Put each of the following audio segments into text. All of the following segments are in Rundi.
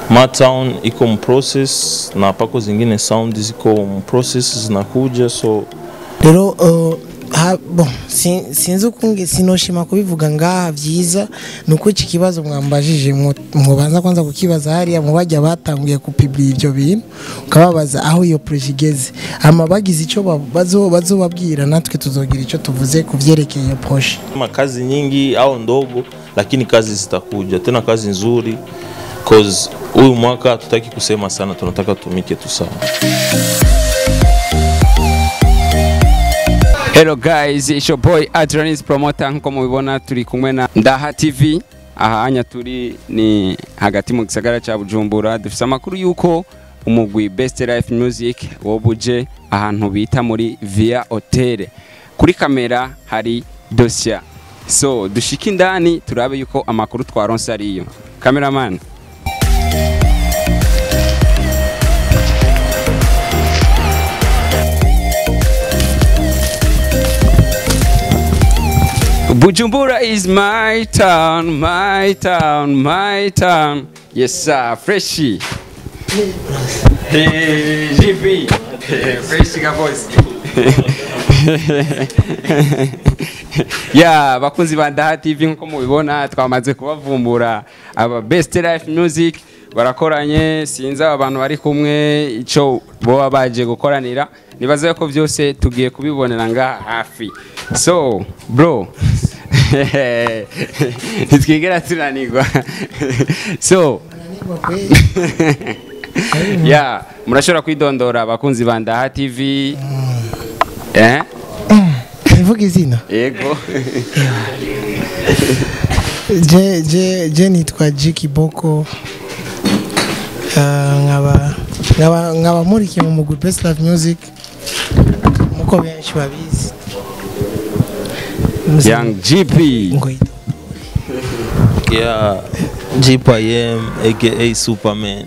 Matown iko process na pako zingine sound ziko process zinakuja, so rero bon sinzi ukunge sinoshima kubivuga ngaha vyiza nuko iki kibazo mwambajije mwobanza kwanza kukibaza hariya mu bajya batanguye kupublia ivyo bintu ukababaza aho iyo project igeze, ama bagize ico bazobabwira natwe tuzogira ico tuvuze kuvyerekeye iyo projet. Kazi nyingi au ndogo, lakini kazi zitakuja tena, kazi nzuri, cause huyu mwaka tutaki kusema sana, tunataka tumike tu sana. Hello guys, it's your boy Adrianis Promoter. Nko mubibona turi kumwe na Ndaha TV. Aha anya turi ni hagati mu gisagara ca Bujumbura. Dufise amakuru yuko umugwi Best Life Music wobuje ahantu bita muri Via Hotel. Kuri kamera hari Dosia. So dushika indani turabe yuko amakuru twaronse ariyo. Cameraman. Bujumbura is my town, my town, my town. Yes sir, Freshie. Hey, GP. Freshie ka boss. Yeah, bakunzi ba Ndaha TV nko mubibona twamaze kubavumbura aba Best Life Music barakoranye, sinza abantu bari kumwe ico bo baje gukoranira, nibaza ko byose tugiye kubibonera ngaha hafi. So bro, twigera tunanirwa. So yeah, murashobora kwidondora abakunzi ba Ndaha TV. Nivuga izina? Yego. Je nitwa Jiki Boko. Nkaba murikiye mu mugwi Best Life Music muko benshi babizi. Young GP. Yeah, GPM aka Superman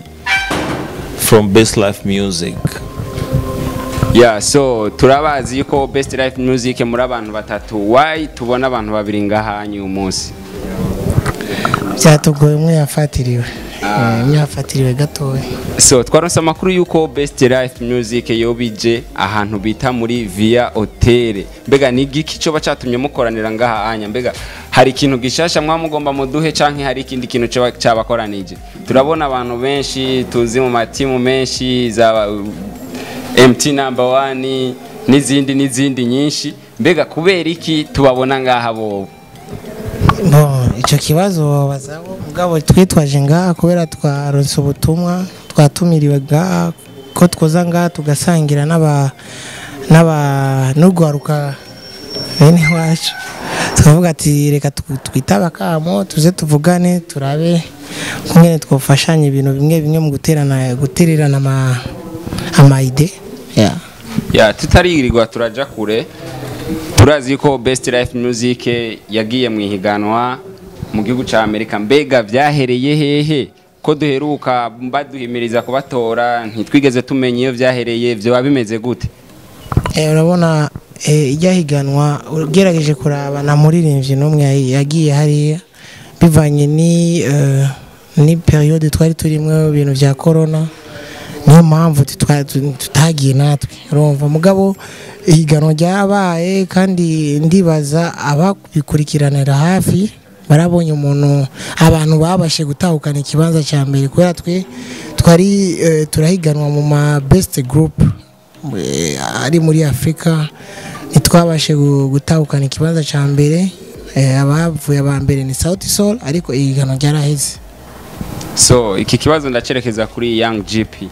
from Best Life Music. Yeah, so turabazi yuko Best Life Music muri abantu batatu. Why tubona abantu babiri ngahanyu umunsi? Byatugoye umwe yafatiriwe. Yafatiriwe gatoya. So twaronse amakuru yuko Best Life Music yobije ahantu bita muri Via Hotel. Mbega ni giki cyo bacatumye mukoranira ngaha anya? Mbega hari ikintu gishasha mwamugomba muduhe canke hari ikindi kintu cyabakoranije? Turabona abantu benshi tuzi mu matimu menshi za MT number 1 n'izindi nyinshi, mbega kubera iki tubabona ngaha bo? No, ico kibazo bazabo mugabo twitwaje ngaha kubera twaronse ubutumwa twatumiriwe ngaha ko twoza ngaha tugasangira n'urwaruka bene wacu, tukavuga ati reka twitaba kamo tuze tuvugane turabe kumwe twofashanya ibintu bimwe mu gutererana ama ide. Yeah, tutaririrwa turaja kure. Turazi ko Best Life Music yagiye mu ihiganwa mu gihugu ca Amerika. Mbega vyahereye hehe ko duheruka baduhimiriza kubatora ntitwigeze tumenya iyo vyahereye, vyo bimeze gute? Urabona ijya higanwa ugerageje kuraba na muririmbyi n'umwe yagiye hariya bivanye ni periode twari turimwe ibintu vya corona, niyo mpamvu tutagiye natwe. Urumva mugabo ihiganwa ryabaye kandi ndibaza ababikurikiranira hafi barabonye abantu babashe gutahukana ikibanza cya mbere kubera twari turahiganwa mu ma best group ari muri Afrika, nitwabashe gutahukana ikibanza cya mbere. Abavuye aba mbere ni Sauti Sol, ariko ihiganwa ryaraheze. So iki kibazo ndacerekeza kuri Young GP.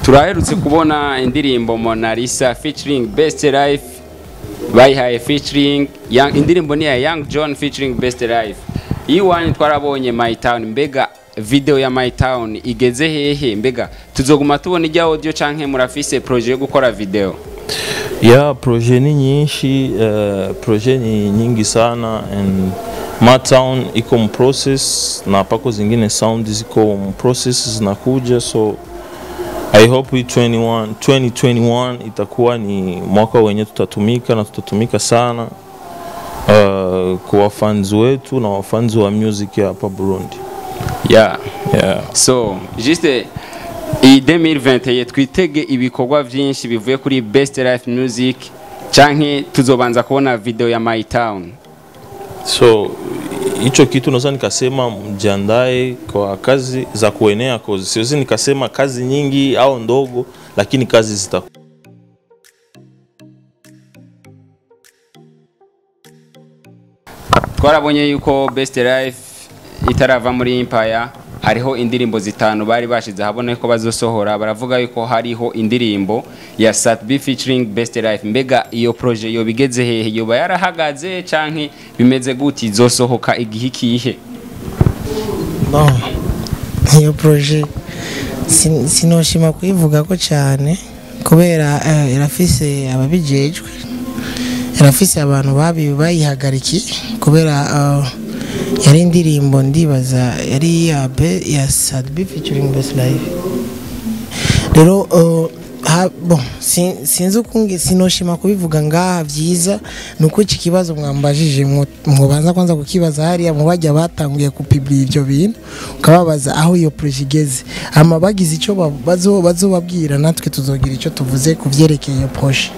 Turaherutse kubona indirimbo Mona Lisa featuring Best Life, bayihaye featuring indirimbo ni ya Young John featuring Best Life. Iwanyu twarabonye My Town, mbega video ya My Town igeze hehe? Mbega tuzoguma tubona ijya audio canke murafise projet yo gukora video? Yeah, projet ni nyingi sana, and Matown iko process na pako zingine sound ziko process zinakuja, so I hope 2021 itakuwa ni mwaka wenye tutatumika na tutatumika sana kwa fans wetu na wafanzi wa music hapa Burundi. yeah. Yeah. So juste iyi 2020 twitege ibikorwa byinshi bivuye kuri Best Life Music canke tuzobanza kubona video ya My Town. So hicho kitu naweza nikasema mjiandae kwa kazi za kuenea, cause siwezi nikasema kazi nyingi au ndogo, lakini kazi zitakuwa. Twarabonye yuko Best Life itarava muri Empire, hariho indirimbo zitanu bari bashize habone ko bazosohora. Baravuga yuko hariho indirimbo ya Satb featuring Best Life. Mbega iyo projet yo bigeze hehe? Yoba yarahagaze canke bimeze guti izosohoka igihe kihe? Bon, iyo projet sinoshima kuyivuga ko cyane kubera irafise ababijejwe, irafise abantu bayihagarikiye kubera yari indirimbo ndibaza yari ya Satb featuring Best Life. Rero bon sinzi ukunge sinoshima kubivuga ngaha byiza nuko iki kibazo mwambajije mubanza kwanza kukibaza hariya mu bajya batanguye kupublia ibyo bintu ukababaza aho iyo projet igeze, ama bagize icyo bazobabwira natwe tuzogira icyo tuvuze kuvyerekeye iyo projet.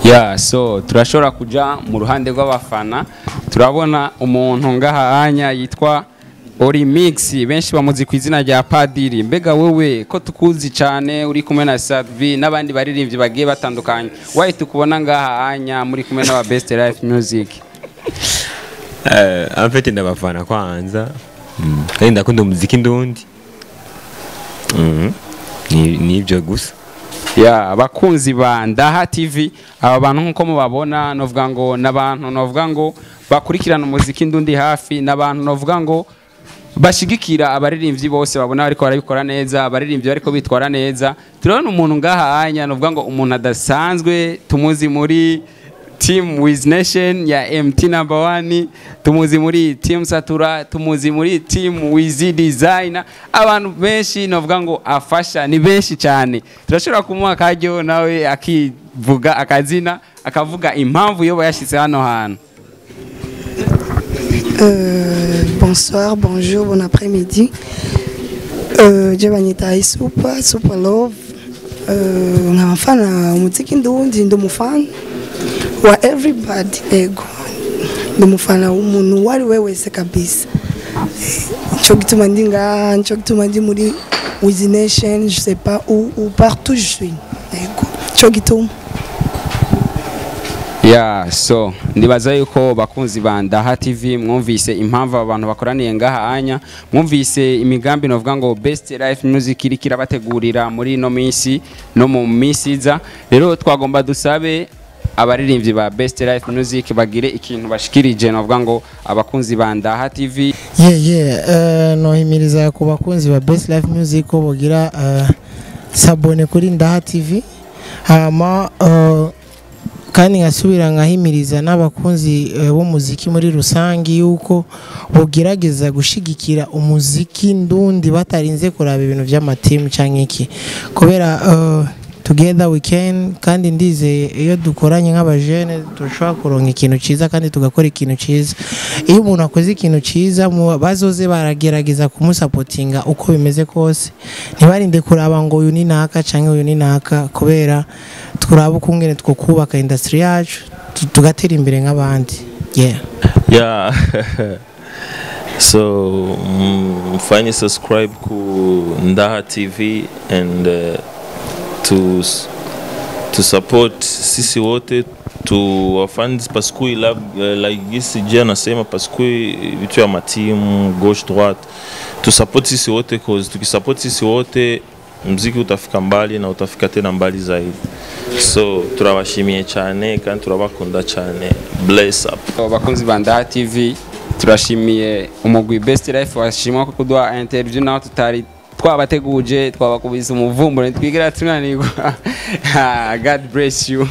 Yeah, so turashobora kuja mu ruhande rw'abafana. Turabona umuntu ngaha anya yitwa Orimix, benshi bamuzi ku izina rya Padiri. Mbega wewe ko tukuzi cyane uri kumwe na Satb n'abandi baririmbyi bagiye batandukanye, why tukubona ngaha anya muri kumwe na Best Life Music? En fait ndabafana kwanza, kandi ndakunda umuziki ndundi. Ni ibyo gusa. Ya abakunzi ba Ndaha TV, aba bantu nko mubabona novuga ngo nabantu novuga ngo bakurikirana umuziki ndundi hafi, nabantu novuga ngo bashigikira abaririmbyi bose babona ariko barabikora neza, abaririmbyi bariko bitwara neza. Turabona umuntu ngaha anya novuga ngo umuntu adasanzwe, tumuzi muri Team Wiz Nation ya MT number 1, tumuzi muri Team Satura, tumuzi muri Team Wiz Designer. Abantu benshi novuga ngo afasha ni benshi cyane. Turashobora kumuha kajyo nawe akivuga akazina akavuga impamvu yo yashitse hano hantu. Bonsoir, bonjour, bon après-midi. Jebanita Super Love. Nkafana umuziki ndundi ndumufana wa everybody ego. Ndumufana umuntu wari wese kabisa. Cyo gituma ndinga, cyo gituma ndi muri Wiz Nation, je sais pas où partout je suis. Ego. Cyo gituma. Yeah, so ndibaza yuko bakunzi ba Ndaha TV mwumvise impamvu abantu bakoraniye ngaha anya, mwumvise imigambi novuga ngo Best Life Music irikira bategurira muri no minsi no mu misiza. Rero twagomba dusabe abaririmbyi ba Best Life Music bagire ikintu bashikirije novuga ngo abakunzi ba Ndaha TV. No himiriza ku bakunzi ba Best Life Music ko bogira sabone kuri Ndaha TV, hama kandi ngasubira nkahimiriza n'abakunzi b'umuziki muri rusangi yuko bogerageza gushigikira umuziki ndundi batarinze kuraba ibintu by'amatimu cyangwa iki, kubera together we can, kandi ndize iyo dukoranye nk'abajene dushobora kuronka ikintu ciza kandi tugakora ikintu ciza. Iyo umuntu akoze ikintu ciza bazoze baragerageza kumusapotinga uko bimeze kose, ntibarinde kuraba ngo uyu ni naka canke uyu ni naka, kubera turaba ukungene two kubaka industry yacu tugatera imbere nk'abandi. So mfanye subscribe ku Ndaha TV and to support sisi wote to fans, parce que like this jana nasema parce que vitu ya matimu gauche droite to support sisi wote, cause tukisupport sisi wote muziki utafika mbali na utafika tena mbali zaidi. So turabashimiye cyane kandi turabakunda cyane. Bless up bakunzi ba Ndaha TV, turashimiye umugwi Best Life washimwa ko kuduha interview naho tutari twabateguje, twabakubise umuvumburo twigira tunanirwa. God bless you.